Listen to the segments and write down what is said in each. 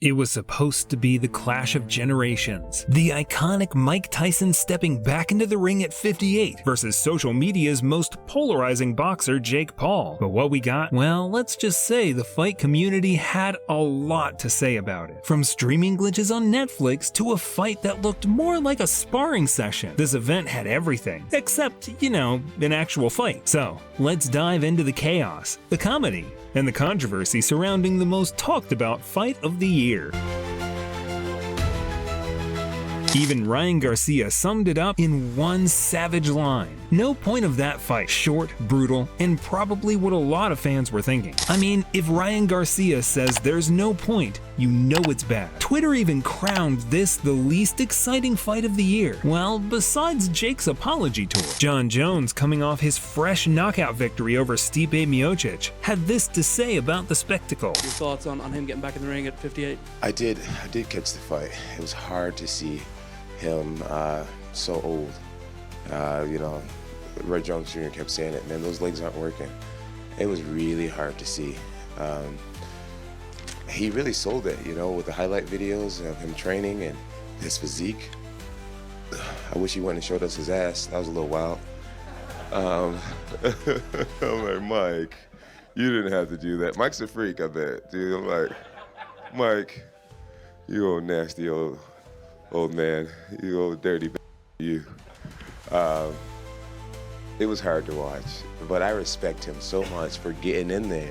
It was supposed to be the clash of generations. The iconic Mike Tyson stepping back into the ring at 58 versus social media's most polarizing boxer Jake Paul. But what we got? Well, let's just say the fight community had a lot to say about it. From streaming glitches on Netflix to a fight that looked more like a sparring session. This event had everything, except, an actual fight. So, let's dive into the chaos, the comedy, and the controversy surrounding the most talked about fight of the year. Even Ryan Garcia summed it up in one savage line. No point of that fight. Short, brutal, and probably what a lot of fans were thinking. I mean, if Ryan Garcia says there's no point, you know it's bad. Twitter even crowned this the least exciting fight of the year. Well, besides Jake's apology tour. Jon Jones, coming off his fresh knockout victory over Stipe Miocic, had this to say about the spectacle. Your thoughts on him getting back in the ring at 58? I did catch the fight. It was hard to see him so old. Roy Jones Jr. kept saying it, man, those legs aren't working. It was really hard to see. He really sold it, with the highlight videos of him training and his physique. I wish he went and showed us his ass. That was a little wild. I'm like, Mike, you didn't have to do that. Mike's a freak, I bet, dude. I'm like, Mike, you old nasty old man, you old dirty you. It was hard to watch, but I respect him so much for getting in there.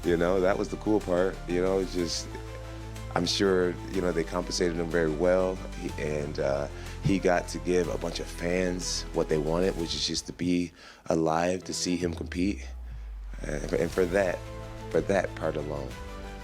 That was the cool part. It's just, I'm sure, they compensated him very well, and he got to give a bunch of fans what they wanted, which is just to be alive to see him compete. And for that part alone,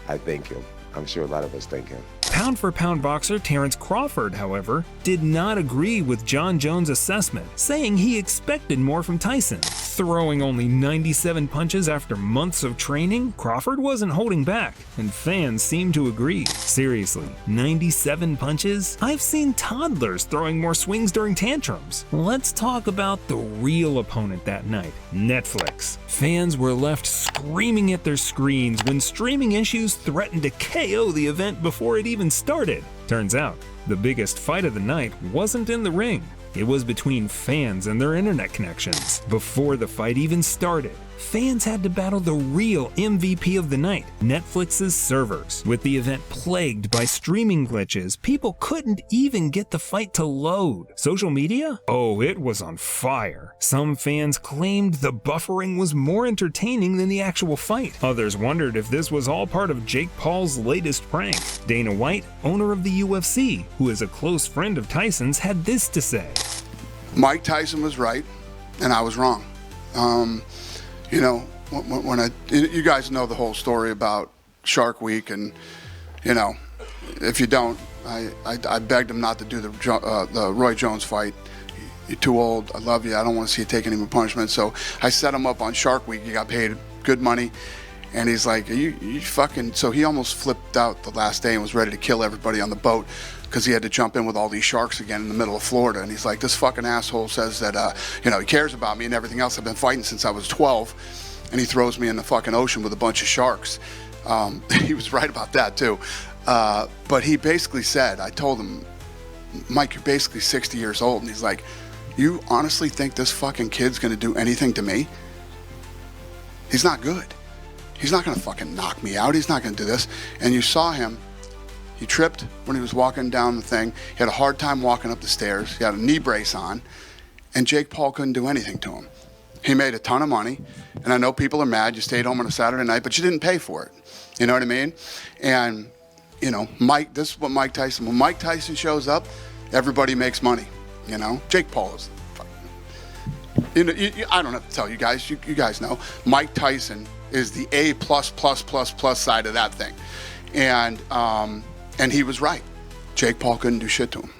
I thank him. I'm sure a lot of us thank him. Pound-for-pound boxer Terrence Crawford, however, did not agree with Jon Jones' assessment, saying he expected more from Tyson. Throwing only 97 punches after months of training, Crawford wasn't holding back, and fans seemed to agree. Seriously, 97 punches? I've seen toddlers throwing more swings during tantrums. Let's talk about the real opponent that night, Netflix. Fans were left screaming at their screens when streaming issues threatened to KO the event before it even started. Turns out, the biggest fight of the night wasn't in the ring. It was between fans and their internet connections. Before the fight even started, fans had to battle the real MVP of the night, Netflix's servers. With the event plagued by streaming glitches, people couldn't even get the fight to load. Social media? Oh, it was on fire. Some fans claimed the buffering was more entertaining than the actual fight. Others wondered if this was all part of Jake Paul's latest prank. Dana White, owner of the UFC, who is a close friend of Tyson's, had this to say. Mike Tyson was right, and I was wrong. When you guys know the whole story about Shark Week, and if you don't, I begged him not to do the Roy Jones fight. You're too old. I love you. I don't want to see you take any more punishment. So I set him up on Shark Week. He got paid good money, and he's like, you fucking. So he almost flipped out the last day and was ready to kill everybody on the boat because he had to jump in with all these sharks again in the middle of Florida. And he's like, this fucking asshole says that he cares about me and everything else. I've been fighting since I was 12. And he throws me in the fucking ocean with a bunch of sharks. He was right about that too. But he basically said, I told him, Mike, you're basically 60 years old. And he's like, you honestly think this fucking kid's gonna do anything to me? He's not good. He's not gonna fucking knock me out. He's not gonna do this. And you saw him, he tripped when he was walking down the thing. He had a hard time walking up the stairs. He had a knee brace on. And Jake Paul couldn't do anything to him. He made a ton of money, and I know people are mad. You stayed home on a Saturday night, but you didn't pay for it. You know what I mean? And, Mike, this is what Mike Tyson, when Mike Tyson shows up, everybody makes money, Jake Paul is, I don't have to tell you guys, you guys know, Mike Tyson is the A+++ side of that thing. And he was right. Jake Paul couldn't do shit to him.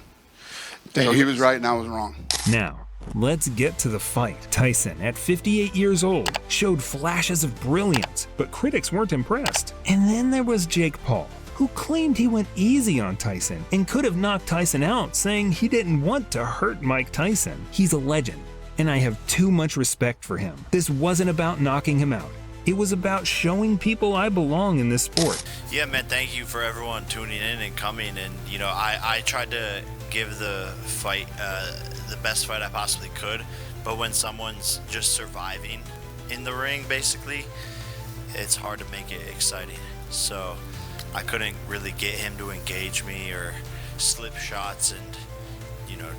So he was right and I was wrong. Now, let's get to the fight. Tyson, at 58 years old, showed flashes of brilliance, but critics weren't impressed. And then there was Jake Paul, who claimed he went easy on Tyson and could have knocked Tyson out, saying he didn't want to hurt Mike Tyson. He's a legend, and I have too much respect for him. This wasn't about knocking him out. It was about showing people I belong in this sport. Yeah, man, thank you for everyone tuning in and coming. And, I tried to give the fight the best fight I possibly could. But when someone's just surviving in the ring, basically, it's hard to make it exciting. So I couldn't really get him to engage me or slip shots and,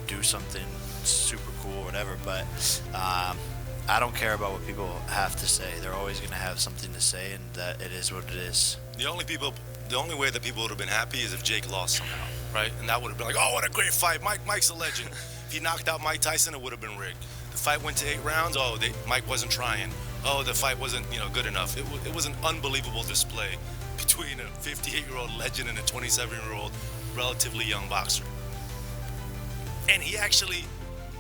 do something super cool or whatever. But I don't care about what people have to say. They're always going to have something to say, and that it is what it is. The only way that people would have been happy is if Jake lost somehow, right? And that would have been like, oh, what a great fight. Mike's a legend. If he knocked out Mike Tyson, it would have been rigged. The fight went to 8 rounds. Oh, Mike wasn't trying. Oh, the fight wasn't, good enough. It was an unbelievable display between a 58-year-old legend and a 27-year-old relatively young boxer. And he actually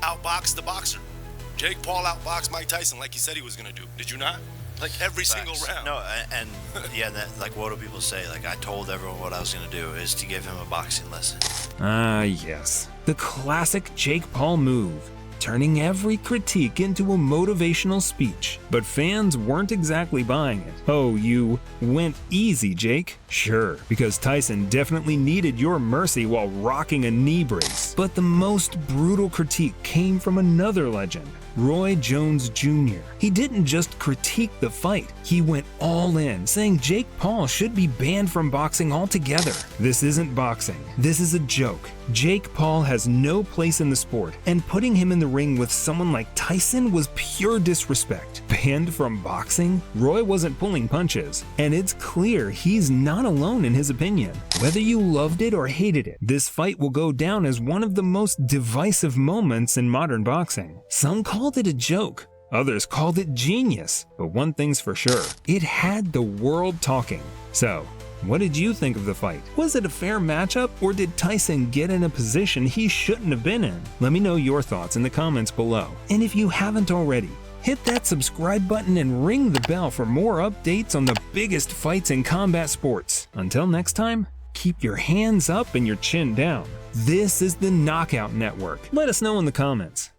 outboxed the boxer. Jake Paul outboxed Mike Tyson like he said he was going to do. Did you not? Like every single round. No, and yeah, like what do people say? Like I told everyone what I was going to do is to give him a boxing lesson. Yes. The classic Jake Paul move. Turning every critique into a motivational speech. But fans weren't exactly buying it. Oh, you went easy, Jake? Sure, because Tyson definitely needed your mercy while rocking a knee brace. But the most brutal critique came from another legend, Roy Jones Jr. He didn't just critique the fight, he went all in, saying Jake Paul should be banned from boxing altogether. This isn't boxing, this is a joke. Jake Paul has no place in the sport, and putting him in the ring with someone like Tyson was pure disrespect. Banned from boxing? Roy wasn't pulling punches, and it's clear he's not alone in his opinion. Whether you loved it or hated it, this fight will go down as one of the most divisive moments in modern boxing. Some called it a joke, others called it genius, but one thing's for sure, it had the world talking. So, what did you think of the fight? Was it a fair matchup, or did Tyson get in a position he shouldn't have been in? Let me know your thoughts in the comments below. And if you haven't already, hit that subscribe button and ring the bell for more updates on the biggest fights in combat sports. Until next time, keep your hands up and your chin down. This is the Knockout Network. Let us know in the comments.